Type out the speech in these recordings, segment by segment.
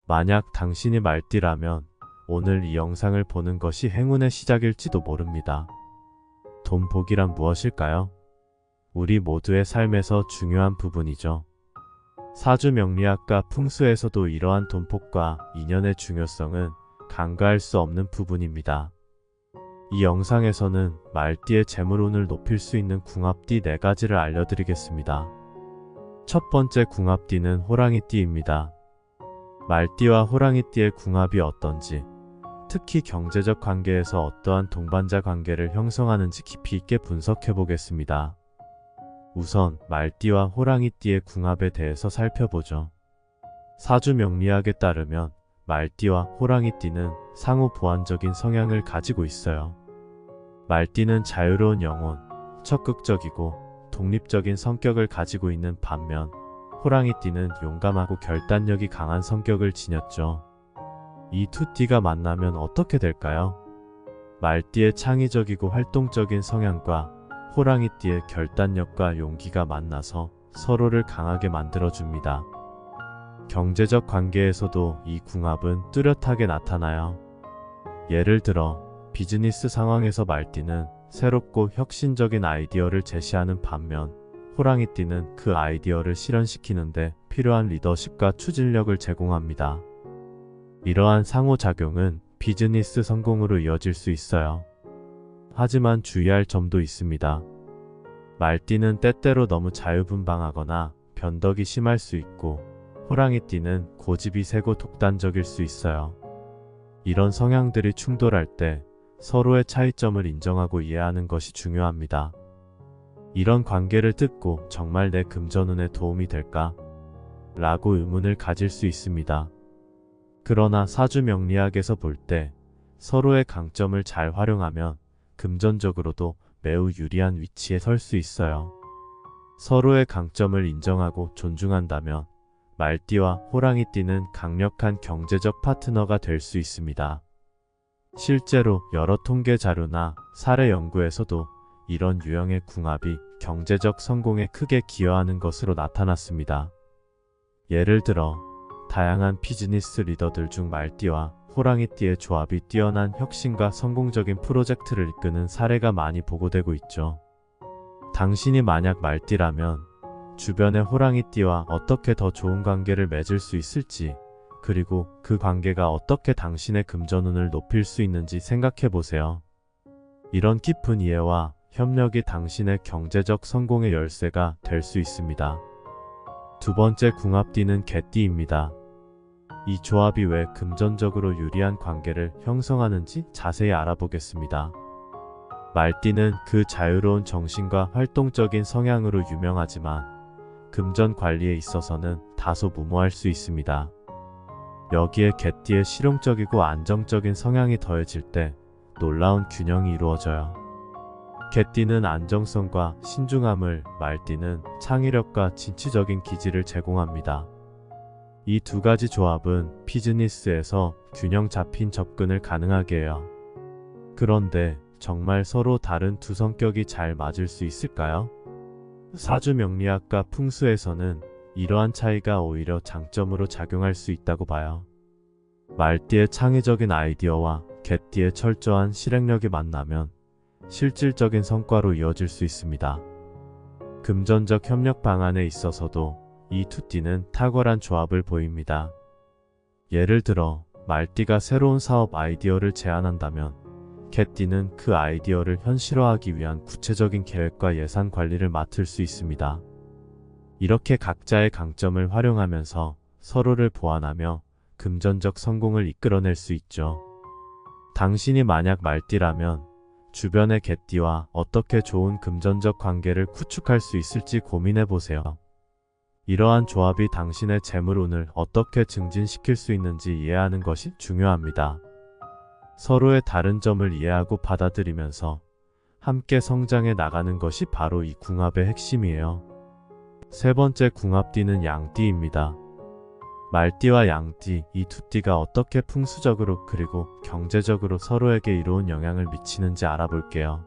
만약 당신이 말띠라면 오늘 이 영상을 보는 것이 행운의 시작일지도 모릅니다. 돈 복이란 무엇일까요? 우리 모두의 삶에서 중요한 부분이죠. 사주 명리학과 풍수에서도 이러한 돈복과 인연의 중요성은 간과할 수 없는 부분입니다. 이 영상에서는 말띠의 재물운을 높일 수 있는 궁합띠 4가지를 알려드리겠습니다. 첫 번째 궁합띠는 호랑이띠입니다. 말띠와 호랑이띠의 궁합이 어떤지, 특히 경제적 관계에서 어떠한 동반자 관계를 형성하는지 깊이 있게 분석해 보겠습니다. 우선 말띠와 호랑이띠의 궁합에 대해서 살펴보죠. 사주 명리학에 따르면 말띠와 호랑이띠는 상호 보완적인 성향을 가지고 있어요. 말띠는 자유로운 영혼, 적극적이고 독립적인 성격을 가지고 있는 반면 호랑이띠는 용감하고 결단력이 강한 성격을 지녔죠. 이 두 띠가 만나면 어떻게 될까요? 말띠의 창의적이고 활동적인 성향과 호랑이띠의 결단력과 용기가 만나서 서로를 강하게 만들어줍니다. 경제적 관계에서도 이 궁합은 뚜렷하게 나타나요. 예를 들어 비즈니스 상황에서 말띠는 새롭고 혁신적인 아이디어를 제시하는 반면 호랑이띠는 그 아이디어를 실현시키는데 필요한 리더십과 추진력을 제공합니다. 이러한 상호작용은 비즈니스 성공으로 이어질 수 있어요. 하지만 주의할 점도 있습니다. 말띠는 때때로 너무 자유분방하거나 변덕이 심할 수 있고 호랑이띠는 고집이 세고 독단적일 수 있어요. 이런 성향들이 충돌할 때 서로의 차이점을 인정하고 이해하는 것이 중요합니다. 이런 관계를 듣고 정말 내 금전운에 도움이 될까? 라고 의문을 가질 수 있습니다. 그러나 사주 명리학에서 볼 때 서로의 강점을 잘 활용하면 금전적으로도 매우 유리한 위치에 설 수 있어요. 서로의 강점을 인정하고 존중한다면 말띠와 호랑이띠는 강력한 경제적 파트너가 될 수 있습니다. 실제로 여러 통계 자료나 사례 연구에서도 이런 유형의 궁합이 경제적 성공에 크게 기여하는 것으로 나타났습니다. 예를 들어 다양한 비즈니스 리더들 중 말띠와 호랑이띠의 조합이 뛰어난 혁신과 성공적인 프로젝트를 이끄는 사례가 많이 보고되고 있죠. 당신이 만약 말띠라면 주변의 호랑이띠와 어떻게 더 좋은 관계를 맺을 수 있을지, 그리고 그 관계가 어떻게 당신의 금전운을 높일 수 있는지 생각해 보세요. 이런 깊은 이해와 협력이 당신의 경제적 성공의 열쇠가 될 수 있습니다. 두 번째 궁합띠는 개띠입니다. 이 조합이 왜 금전적으로 유리한 관계를 형성하는지 자세히 알아보겠습니다. 말띠는 그 자유로운 정신과 활동적인 성향으로 유명하지만 금전 관리에 있어서는 다소 무모할 수 있습니다. 여기에 개띠의 실용적이고 안정적인 성향이 더해질 때 놀라운 균형이 이루어져요. 개띠는 안정성과 신중함을, 말띠는 창의력과 진취적인 기질을 제공합니다. 이 두 가지 조합은 비즈니스에서 균형 잡힌 접근을 가능하게 해요. 그런데 정말 서로 다른 두 성격이 잘 맞을 수 있을까요? 사주 명리학과 풍수에서는 이러한 차이가 오히려 장점으로 작용할 수 있다고 봐요. 말띠의 창의적인 아이디어와 개띠의 철저한 실행력이 만나면 실질적인 성과로 이어질 수 있습니다. 금전적 협력 방안에 있어서도 이 두 띠는 탁월한 조합을 보입니다. 예를 들어 말띠가 새로운 사업 아이디어를 제안한다면 개띠는 그 아이디어를 현실화하기 위한 구체적인 계획과 예산 관리를 맡을 수 있습니다. 이렇게 각자의 강점을 활용하면서 서로를 보완하며 금전적 성공을 이끌어낼 수 있죠. 당신이 만약 말띠라면 주변의 개띠와 어떻게 좋은 금전적 관계를 구축할 수 있을지 고민해 보세요. 이러한 조합이 당신의 재물운을 어떻게 증진시킬 수 있는지 이해하는 것이 중요합니다. 서로의 다른 점을 이해하고 받아들이면서 함께 성장해 나가는 것이 바로 이 궁합의 핵심이에요. 세 번째 궁합띠는 양띠입니다. 말띠와 양띠, 이 두 띠가 어떻게 풍수적으로 그리고 경제적으로 서로에게 이로운 영향을 미치는지 알아볼게요.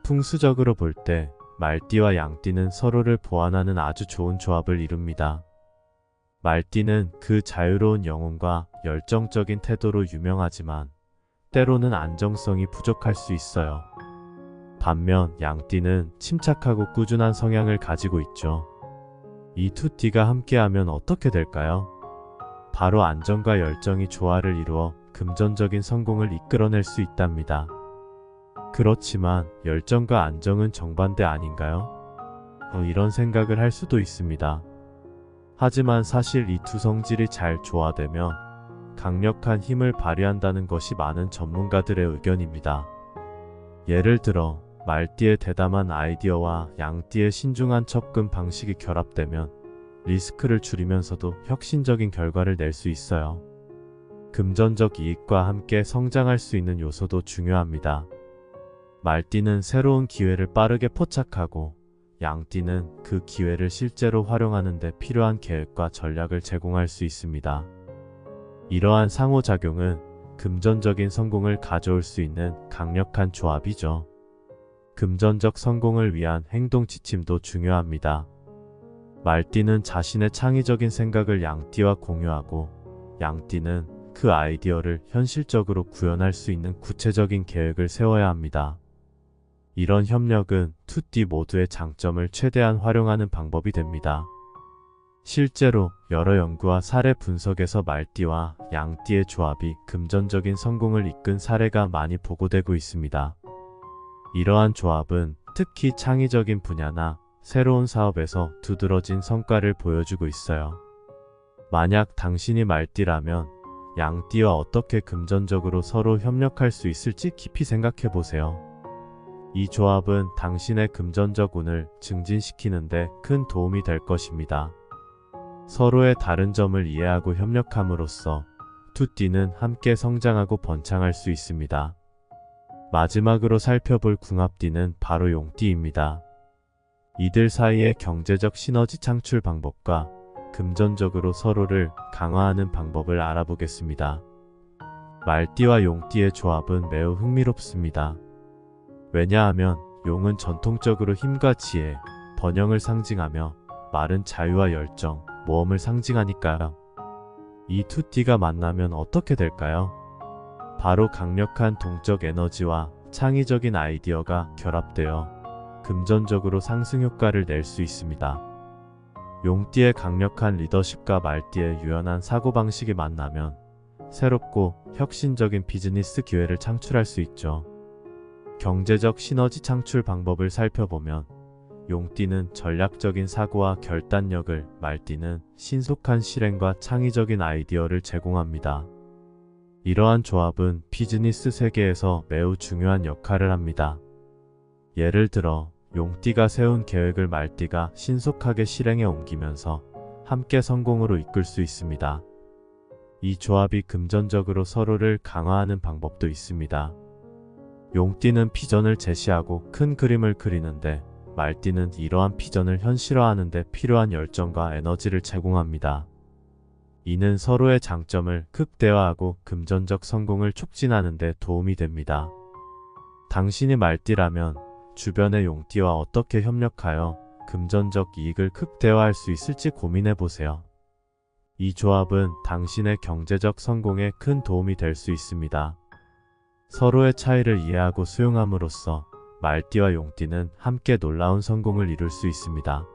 풍수적으로 볼 때 말띠와 양띠는 서로를 보완하는 아주 좋은 조합을 이룹니다. 말띠는 그 자유로운 영혼과 열정적인 태도로 유명하지만 때로는 안정성이 부족할 수 있어요. 반면 양띠는 침착하고 꾸준한 성향을 가지고 있죠. 이 두 띠가 함께하면 어떻게 될까요? 바로 안정과 열정이 조화를 이루어 금전적인 성공을 이끌어낼 수 있답니다. 그렇지만 열정과 안정은 정반대 아닌가요? 이런 생각을 할 수도 있습니다. 하지만 사실 이 두 성질이 잘 조화되면 강력한 힘을 발휘한다는 것이 많은 전문가들의 의견입니다. 예를 들어 말띠의 대담한 아이디어와 양띠의 신중한 접근 방식이 결합되면 리스크를 줄이면서도 혁신적인 결과를 낼 수 있어요. 금전적 이익과 함께 성장할 수 있는 요소도 중요합니다. 말띠는 새로운 기회를 빠르게 포착하고 양띠는 그 기회를 실제로 활용하는 데 필요한 계획과 전략을 제공할 수 있습니다. 이러한 상호작용은 금전적인 성공을 가져올 수 있는 강력한 조합이죠. 금전적 성공을 위한 행동 지침도 중요합니다. 말띠는 자신의 창의적인 생각을 양띠와 공유하고 양띠는 그 아이디어를 현실적으로 구현할 수 있는 구체적인 계획을 세워야 합니다. 이런 협력은 두 띠 모두의 장점을 최대한 활용하는 방법이 됩니다. 실제로 여러 연구와 사례 분석에서 말띠와 양띠의 조합이 금전적인 성공을 이끈 사례가 많이 보고되고 있습니다. 이러한 조합은 특히 창의적인 분야나 새로운 사업에서 두드러진 성과를 보여주고 있어요. 만약 당신이 말띠라면 양띠와 어떻게 금전적으로 서로 협력할 수 있을지 깊이 생각해 보세요. 이 조합은 당신의 금전적 운을 증진시키는 데 큰 도움이 될 것입니다. 서로의 다른 점을 이해하고 협력함으로써 두 띠는 함께 성장하고 번창할 수 있습니다. 마지막으로 살펴볼 궁합띠는 바로 용띠입니다. 이들 사이의 경제적 시너지 창출 방법과 금전적으로 서로를 강화하는 방법을 알아보겠습니다. 말띠와 용띠의 조합은 매우 흥미롭습니다. 왜냐하면 용은 전통적으로 힘과 지혜, 번영을 상징하며 말은 자유와 열정, 모험을 상징하니까요. 이 두 띠가 만나면 어떻게 될까요? 바로 강력한 동적 에너지와 창의적인 아이디어가 결합되어 금전적으로 상승 효과를 낼 수 있습니다. 용띠의 강력한 리더십과 말띠의 유연한 사고방식이 만나면 새롭고 혁신적인 비즈니스 기회를 창출할 수 있죠. 경제적 시너지 창출 방법을 살펴보면 용띠는 전략적인 사고와 결단력을, 말띠는 신속한 실행과 창의적인 아이디어를 제공합니다. 이러한 조합은 비즈니스 세계에서 매우 중요한 역할을 합니다. 예를 들어 용띠가 세운 계획을 말띠가 신속하게 실행에 옮기면서 함께 성공으로 이끌 수 있습니다. 이 조합이 금전적으로 서로를 강화하는 방법도 있습니다. 용띠는 비전을 제시하고 큰 그림을 그리는데 말띠는 이러한 비전을 현실화하는 데 필요한 열정과 에너지를 제공합니다. 이는 서로의 장점을 극대화하고 금전적 성공을 촉진하는 데 도움이 됩니다. 당신이 말띠라면 주변의 용띠와 어떻게 협력하여 금전적 이익을 극대화할 수 있을지 고민해 보세요. 이 조합은 당신의 경제적 성공에 큰 도움이 될 수 있습니다. 서로의 차이를 이해하고 수용함으로써 말띠와 용띠는 함께 놀라운 성공을 이룰 수 있습니다.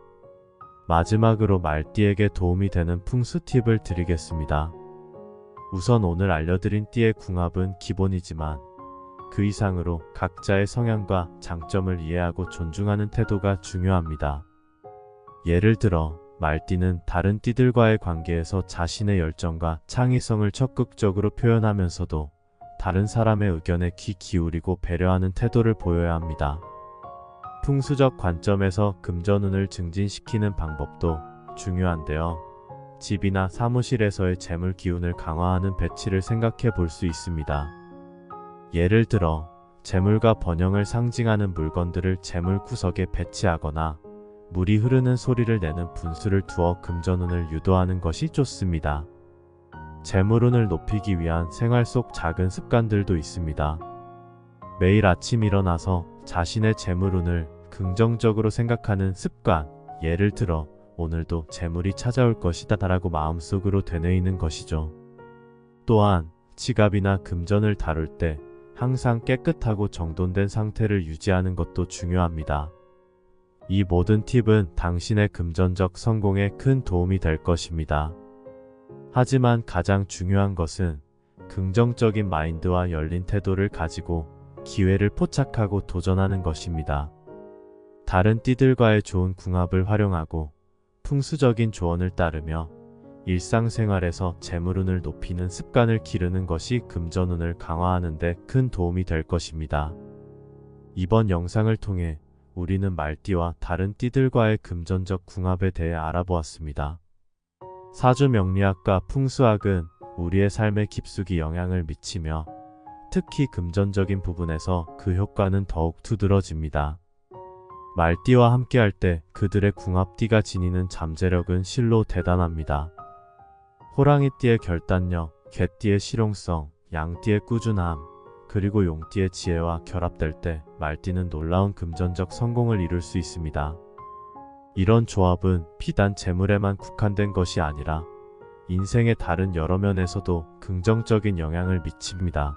마지막으로 말띠에게 도움이 되는 풍수 팁을 드리겠습니다. 우선 오늘 알려드린 띠의 궁합은 기본이지만 그 이상으로 각자의 성향과 장점을 이해하고 존중하는 태도가 중요합니다. 예를 들어 말띠는 다른 띠들과의 관계에서 자신의 열정과 창의성을 적극적으로 표현하면서도 다른 사람의 의견에 귀 기울이고 배려하는 태도를 보여야 합니다. 풍수적 관점에서 금전운을 증진시키는 방법도 중요한데요. 집이나 사무실에서의 재물 기운을 강화하는 배치를 생각해 볼 수 있습니다. 예를 들어 재물과 번영을 상징하는 물건들을 재물 구석에 배치하거나 물이 흐르는 소리를 내는 분수를 두어 금전운을 유도하는 것이 좋습니다. 재물운을 높이기 위한 생활 속 작은 습관들도 있습니다. 매일 아침 일어나서 자신의 재물운을 긍정적으로 생각하는 습관, 예를 들어 오늘도 재물이 찾아올 것이다 라고 마음속으로 되뇌이는 것이죠. 또한 지갑이나 금전을 다룰 때 항상 깨끗하고 정돈된 상태를 유지하는 것도 중요합니다. 이 모든 팁은 당신의 금전적 성공에 큰 도움이 될 것입니다. 하지만 가장 중요한 것은 긍정적인 마인드와 열린 태도를 가지고 기회를 포착하고 도전하는 것입니다. 다른 띠들과의 좋은 궁합을 활용하고 풍수적인 조언을 따르며 일상생활에서 재물운을 높이는 습관을 기르는 것이 금전운을 강화하는 데 큰 도움이 될 것입니다. 이번 영상을 통해 우리는 말띠와 다른 띠들과의 금전적 궁합에 대해 알아보았습니다. 사주 명리학과 풍수학은 우리의 삶에 깊숙이 영향을 미치며 특히 금전적인 부분에서 그 효과는 더욱 두드러집니다. 말띠와 함께할 때 그들의 궁합띠가 지니는 잠재력은 실로 대단합니다. 호랑이띠의 결단력, 개띠의 실용성, 양띠의 꾸준함, 그리고 용띠의 지혜와 결합될 때 말띠는 놀라운 금전적 성공을 이룰 수 있습니다. 이런 조합은 비단 재물에만 국한된 것이 아니라 인생의 다른 여러 면에서도 긍정적인 영향을 미칩니다.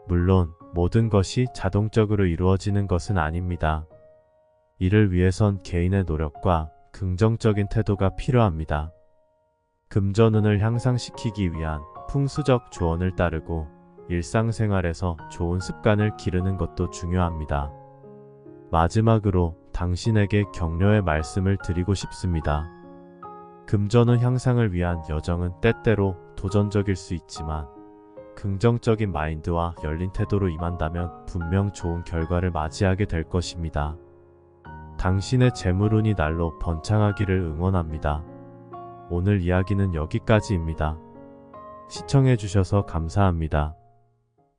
물론 모든 것이 자동적으로 이루어지는 것은 아닙니다. 이를 위해선 개인의 노력과 긍정적인 태도가 필요합니다. 금전운을 향상시키기 위한 풍수적 조언을 따르고 일상생활에서 좋은 습관을 기르는 것도 중요합니다. 마지막으로 당신에게 격려의 말씀을 드리고 싶습니다. 금전운 향상을 위한 여정은 때때로 도전적일 수 있지만 긍정적인 마인드와 열린 태도로 임한다면 분명 좋은 결과를 맞이하게 될 것입니다. 당신의 재물운이 날로 번창하기를 응원합니다. 오늘 이야기는 여기까지입니다. 시청해주셔서 감사합니다.